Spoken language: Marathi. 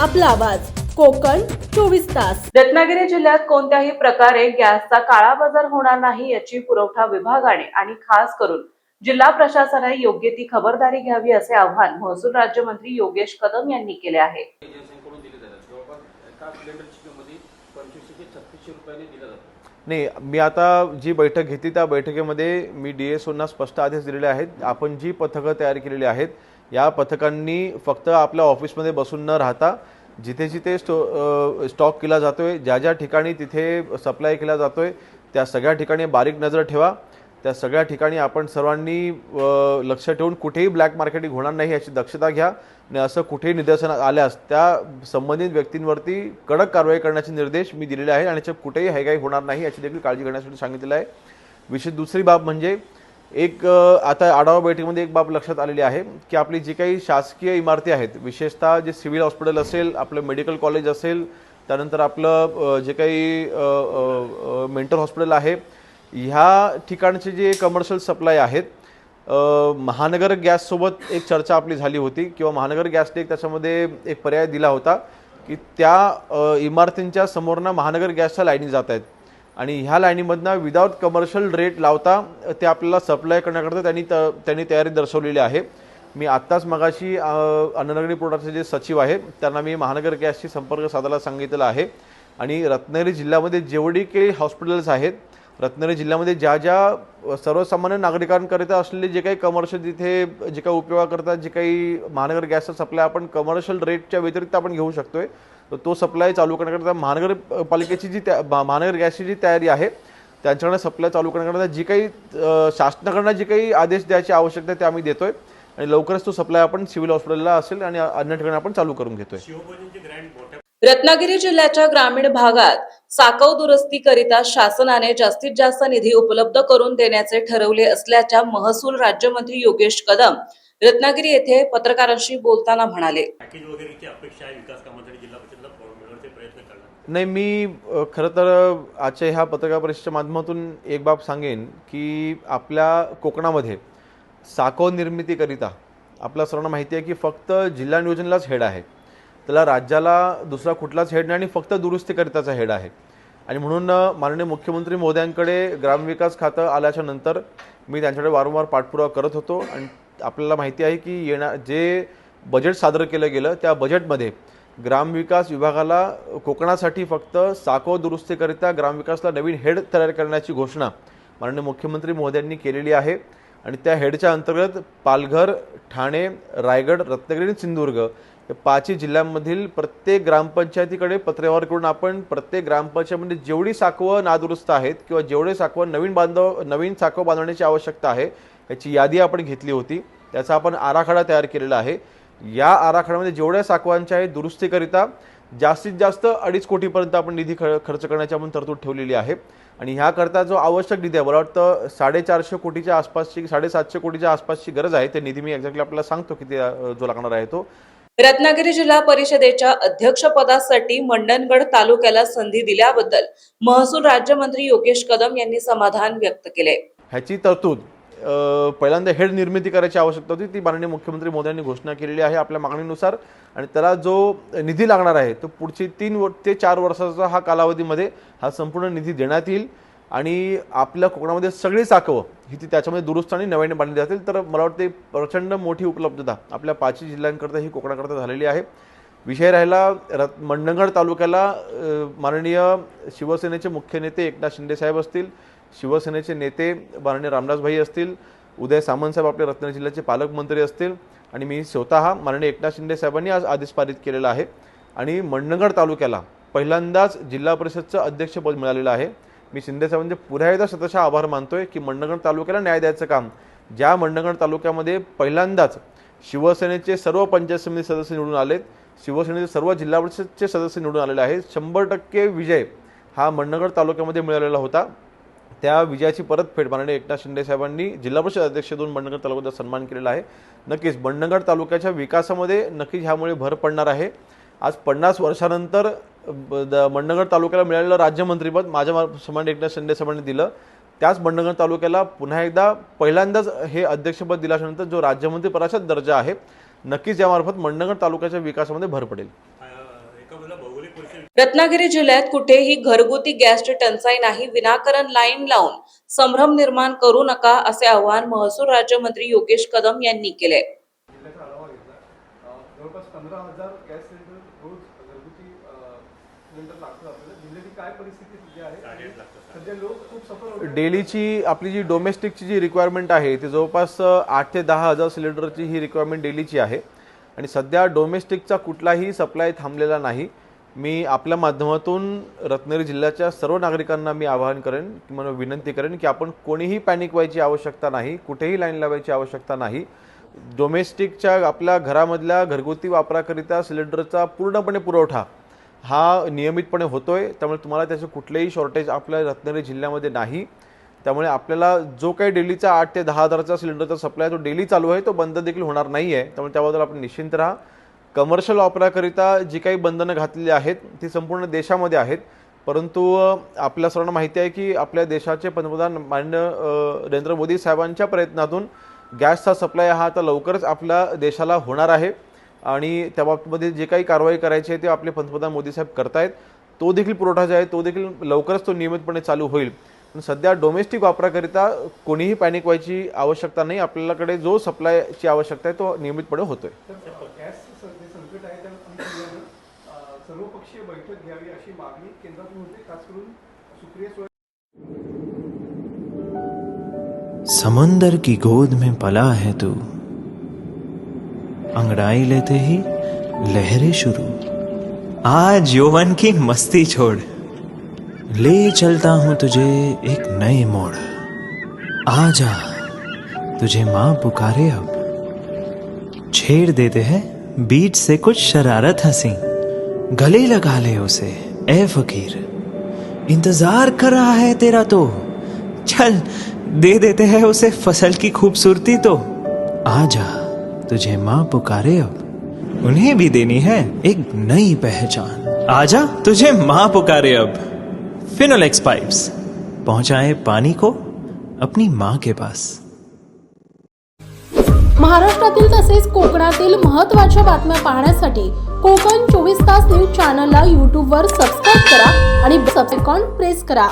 आपला आवाज कोकण 24 तास। रत्नागिरी जिल्ह्यात कोणत्याही प्रकारे गॅसचा काळा बाजार होणार नाही याची पुरवठा विभागाने आणि खास करून जिल्हा प्रशासनाने योग्य ती खबरदारी घ्यावी असे आवाहन महसूल राज्यमंत्री योगेश कदम यांनी केले आहे। नाही, मी आता जी बैठक घेतली त्या बैठकीमध्ये मी डीएसओंना स्पष्ट आदेश दिलेले आहेत। आपण जी पथकं तयार केलेली आहेत या पथकांनी फक्त आपल्या ऑफिसमध्ये बसून न राहता जिथे जिथे स्टॉक केला जातोय, ज्या ज्या ठिकाणी तिथे सप्लाय केला जातोय त्या सगळ्या ठिकाणी बारीक नजर ठेवा। त्या सगळ्या ठिकाणी आपण सर्वांनी लक्ष ठेवून कुठेही ब्लॅक मार्केटिंग होणार नाही याची दक्षता घ्या आणि असं कुठेही निदर्शनास आल्यास त्या संबंधित व्यक्तींवरती कडक कारवाई करण्याचे निर्देश मी दिलेले आहेत आणि याच्यात कुठेही हैगाई होणार नाही याची देखील काळजी घेण्यासाठी सांगितलेलं आहे। विशेष दुसरी बाब म्हणजे एक आता आढावा बैठकीमध्ये एक बाब लक्षात आलेली आहे की आपली जी काही शासकीय इमारती आहेत, विशेषतः जे सिव्हिल हॉस्पिटल असेल, आपलं मेडिकल कॉलेज असेल, त्यानंतर आपलं जे काही मेंटल हॉस्पिटल आहे, ह्या ठिकाणचे जे कमर्शियल सप्लाय आहेत, महानगर गॅससोबत एक चर्चा आपली झाली होती किंवा महानगर गॅसने त्याच्यामध्ये एक पर्याय दिला होता की त्या इमारतींच्या समोरनं महानगर गॅसच्या लाईनी जात आहेत आणि ह्या लाईनीमधनं विदाउट कमर्शियल रेट लावता ते आपल्याला सप्लाय करण्याकरता त्यांनी तयारी दर्शवलेली आहे। मी आत्ताच मगाशी अन्ननगरी पुरवठाचे जे सचिव आहेत त्यांना मी महानगर गॅसशी संपर्क साधायला सांगितलेला आहे आणि रत्नागिरी जिल्ह्यामध्ये जेवढी काही हॉस्पिटल्स आहेत, रत्नागिरी जिल्ह्यामध्ये ज्या ज्या सर्वसामान्य नागरिकांकरिता असलेले जे काही कमर्शियल तिथे जे काही उपयोग करतात, जे काही महानगर गॅसचा सप्लाय आपण कमर्शियल रेटच्या व्यतिरिक्त आपण घेऊ शकतोय, तर तो सप्लाय चालू करण्याकरता महानगरपालिकेची जी महानगर गॅसची जी तयारी आहे त्यांच्याकडे सप्लाय चालू करण्याकरता जी काही शासनाकडनं जी काही आदेश द्यायची आवश्यकता आहे ते आम्ही देतोय आणि लवकरच तो सप्लाय आपण सिव्हिल हॉस्पिटलला असेल आणि अन्य ठिकाणी आपण चालू करून घेतोय। रत्नागिरी जिल्ह्याच्या ग्रामीण भागात साकव दुरुस्तीकरिता शासनाने जास्तीत जास्त निधी उपलब्ध करून देण्याचे ठरवले असल्याच्या महसूल राज्यमंत्री योगेश कदम रत्नागिरी येथे पत्रकारांशी बोलताना म्हणाले। नाही, मी खरं तर आजच्या ह्या पत्रकार परिषदेच्या माध्यमातून एक बाब सांगेन की आपल्या कोकणामध्ये साकव निर्मितीकरिता आपल्या सर्वांना माहिती आहे की फक्त जिल्हा नियोजनालाच हेड आहे, त्याला राज्याला दुसरा कुठलाच हेड नाही आणि फक्त दुरुस्तीकरिताचा हेड आहे आणि म्हणून माननीय मुख्यमंत्री महोदयांकडे ग्रामविकास खातं आल्याच्या नंतर मी त्यांच्याकडे वारंवार पाठपुरावा करत होतो आणि आपल्याला माहिती आहे की जे बजेट सादर केलं गेलं त्या बजेटमध्ये ग्रामविकास विभागाला कोकणासाठी फक्त साकव दुरुस्तीकरिता ग्रामविकासला नवीन हेड तयार करण्याची घोषणा माननीय मुख्यमंत्री महोदयांनी केलेली आहे आणि त्या हेडच्या अंतर्गत पालघर, ठाणे, रायगड, रत्नागिरी आणि सिंधुदुर्ग या पाचही जिल्ह्यांमधील प्रत्येक ग्रामपंचायतीकडे पत्रव्यवहार करून आपण प्रत्येक ग्रामपंचायतीमध्ये जेवढी साकवं नादुरुस्त आहेत किंवा जेवढे साकवं नवीन साकवं बांधण्याची आवश्यकता आहे याची यादी आपण घेतली होती, त्याचा आपण आराखडा तयार केलेला आहे। या आराखड्यामध्ये जेवढ्या साकवांच्या आहेत दुरुस्तीकरिता जास्तीत जास्त 2.5 कोटीपर्यंत आपण निधी खर्च करण्याची आपण तरतूद ठेवलेली आहे आणि ह्याकरता जो आवश्यक निधी आहे, मला वाटतं 450 कोटीच्या आसपासची 750 कोटीच्या आसपासची गरज आहे। ते निधी मी एक्झॅक्टली आपल्याला सांगतो किती जो लागणार आहे तो। रत्नागिरी जिल्हा परिषदेच्या अध्यक्षपदासाठी मंडणगड तालुक्याला संधी दिल्याबद्दल महसूल राज्यमंत्री योगेश कदम यांनी समाधान व्यक्त केले। ह्याची तरतूद पहिल्यांदा हेड निर्मिती करायची आवश्यकता होती, ती माननीय मुख्यमंत्री मोदयांनी घोषणा केलेली आहे आपल्या मागणीनुसार आणि त्याला जो निधी लागणार आहे तो पुढची 3 ते 4 वर्षाचा हा कालावधीमध्ये हा संपूर्ण निधी देण्यात येईल आणि आपल्या कोकणामध्ये सगळी साकवं ही ती त्याच्यामध्ये दुरुस्त आणि नव्याने बांधली जातील। तर मला वाटते प्रचंड मोठी उपलब्धता आपल्या 5 जिल्ह्यांकरता ही कोकणाकरता झालेली आहे। विषय राहिला मंडणगड तालुक्याला माननीय शिवसेनेचे मुख्य नेते एकनाथ शिंदे साहेब असतील, शिवसेनेचे नेते माननीय रामदासभाई असतील, उदय सामंत साहेब आपले रत्नागिरी जिल्ह्याचे पालकमंत्री असतील आणि मी स्वतः माननीय एकनाथ शिंदे साहेबांनी आज आदेश पारित केलेला आहे आणि मंडणगड तालुक्याला पहिल्यांदाच जिल्हा परिषदचं अध्यक्षपद मिळालेलं आहे। मी शिंदे साहेबांचे पुन्हा एकदा शतशः आभार मानतोय की मंडणगड तालुक्याला न्याय द्यायचं काम, ज्या मंडणगड तालुक्यामध्ये पहिल्यांदाच शिवसेनेचे सर्व पंचायत समिती सदस्य निवडून आलेत, शिवसेनेचे सर्व जिल्हा परिषदचे सदस्य निवडून आलेले आहेत, 100% विजय हा मंडणगड तालुक्यामध्ये मिळालेला होता। त्या विजयाची परतफेड माननीय एकनाथ शिंदे साहेबांनी जिल्हा परिषद अध्यक्ष दोन मंडणगड तालुक्याचा सन्मान केलेला आहे। नक्कीच मंडणगड तालुक्याच्या विकासामध्ये नक्कीच ह्यामुळे भर पडणार आहे। आज 50 वर्षानंतर मंडणगड तालुक्याला मिळालेलं राज्यमंत्रीपद माझ्या सन्मान एकनाथ शिंदे साहेबांनी दिलं, त्याच मंडणगड तालुक्याला पुन्हा एकदा पहिल्यांदाच हे अध्यक्षपद दिल्यानंतर जो राज्यमंत्री पदाचा दर्जा आहे, नक्कीच यामार्फत मंडणगड तालुक्याच्या विकासामध्ये भर पडेल। रत्नागिरी जिल्ह्यात कुठेही घरगुती गॅसची टंचाई नाही, विनाकारण लाईन लावून संभ्रम निर्माण करू नका असे आवाहन महसूल राज्यमंत्री योगेश कदम यांनी केले. जिल्ह्याचा आढावा घेतला. जवळपास 15,000 गॅस सिलेंडर रोज घरगुती सिलेंडर लागतात आपल्याला. जिल्ह्याची काय परिस्थिती सध्या आहे? सध्या लोक खूप सफर. डेलीची आपली जी डोमेस्टिकची जी रिक्वायरमेंट आहे ती जवळपास 8 ते 10,000 सिलेंडरची ही रिक्वायरमेंट डेलीची आहे आणि सध्या डोमेस्टिकचा कुठलाही सप्लाय थांबलेला नाही. मी आपल्या माध्यमातून रत्नागिरी जिल्ह्याच्या सर्व नागरिकांना मी आवाहन करेन किंवा विनंती करेन की आपण कोणीही पॅनिक व्हायची आवश्यकता नाही, कुठेही लाईन लावायची आवश्यकता नाही. डोमेस्टिकच्या आपल्या घरामधल्या घरगुती वापराकरिता सिलेंडरचा पूर्णपणे पुरवठा हा नियमितपणे होतोय. त्यामुळे तुम्हाला त्याचं कुठलेही शॉर्टेज आपल्या रत्नागिरी जिल्ह्यामध्ये नाही. त्यामुळे आपल्याला जो काही डेलीचा 8 ते 10,000चा सिलेंडरचा सप्लाय तो डेली चालू आहे, तो बंद देखील होणार नाही आहे. त्यामुळे त्याबद्दल आपण निश्चिंत राहा. कमर्शियल वापराकरिता जी काही बंधनं घातलेली आहेत ती संपूर्ण देशामध्ये आहेत, परंतु आपल्या सर्वांना माहिती आहे की आपल्या देशाचे पंतप्रधान माननीय नरेंद्र मोदी साहेबांच्या प्रयत्नातून गॅसचा सप्लाय हा आता लवकरच आपल्या देशाला होणार आहे आणि त्या बाबतीमध्ये जे काही कारवाई करायची आहे ते आपले पंतप्रधान मोदी साहेब करतायत. तो देखील पुरवठा जो आहे तो देखील लवकरच तो नियमितपणे चालू होईल. पण सध्या डोमेस्टिक वापराकरिता कोणीही पॅनिक व्हायची आवश्यकता नाही. आपल्याकडे जो सप्लायची आवश्यकता आहे तो नियमितपणे होतोय. संकट आहे त्या सर्वपक्षीय बैठक घ्यावी अशी मागणी केंद्रातून होते, खास करून सुप्रिया. समंदर की गोद में पला है तू, अंगड़ाई लेते ही लहरें शुरू. आज यौवन की मस्ती छोड़, ले चलता हूं तुझे एक नए मोड़. आजा तुझे मां पुकारे अब, छेड़ देते हैं बीच से कुछ शरारत हंसी. गले लगा ले उसे ए फकीर, इंतजार कर रहा है तेरा तो. चल दे देते हैं उसे फसल की खूबसूरती तो. आजा तुझे मां पुकारे अब, उन्हें भी देनी है एक नई पहचान. आजा तुझे मां पुकारे अब. फिनोलेक्स पाइप्स पहुंचाए पानी को अपनी मां के पास. महाराष्ट्रातील तसेच कोकणातील महत्त्वाच्या बातम्या पाहण्यासाठी कोकण 24 तास न्यूज चॅनलला यूट्यूबवर सबस्क्राईब करा आणि बेल आयकॉन प्रेस करा.